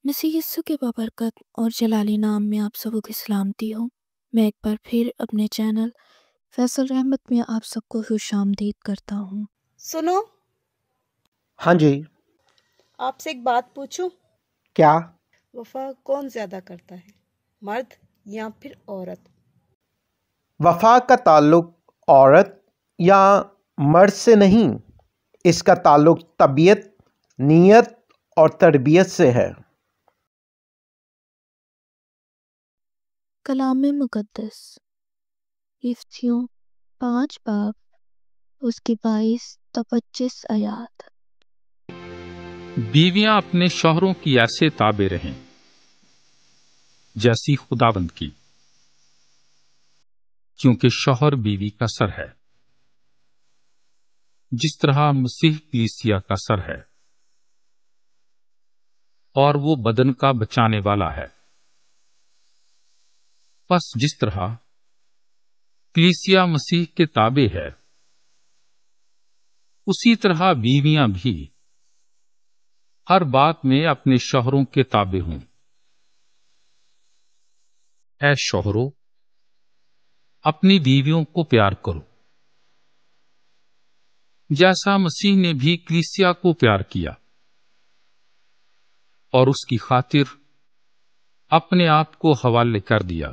مسیح یسوع کے بابرکت اور جلالی نام میں آپ سبوں کی سلامتی ہو۔ میں ایک بار پھر اپنے چینل فیصل رحمت میں آپ سب کو خوش آمدید کرتا ہوں۔ سنو، ہاں جی، آپ سے ایک بات پوچھوں؟ کیا؟ وفا کون زیادہ کرتا ہے، مرد یا پھر عورت؟ وفا کا تعلق عورت یا مرد سے نہیں، اس کا تعلق طبیعت، نیت اور تربیت سے ہے۔ کلام مقدس افسیوں 5 باب اس کی 22 تا 25 آیات۔ بیویاں اپنے شوہروں کی ایسے تابع رہیں جیسی خداوند کی، کیونکہ شوہر بیوی کا سر ہے، جس طرح مسیح کلیسیا کا سر ہے اور وہ بدن کا بچانے والا ہے۔ پس جس طرح کلیسیا مسیح کے تابع ہے، اسی طرح بیویاں بھی ہر بات میں اپنے شوہروں کے تابع ہوں۔ اے شوہرو، اپنی بیویوں کو پیار کرو، جیسا مسیح نے بھی کلیسیا کو پیار کیا اور اس کی خاطر اپنے آپ کو حوالے کر دیا،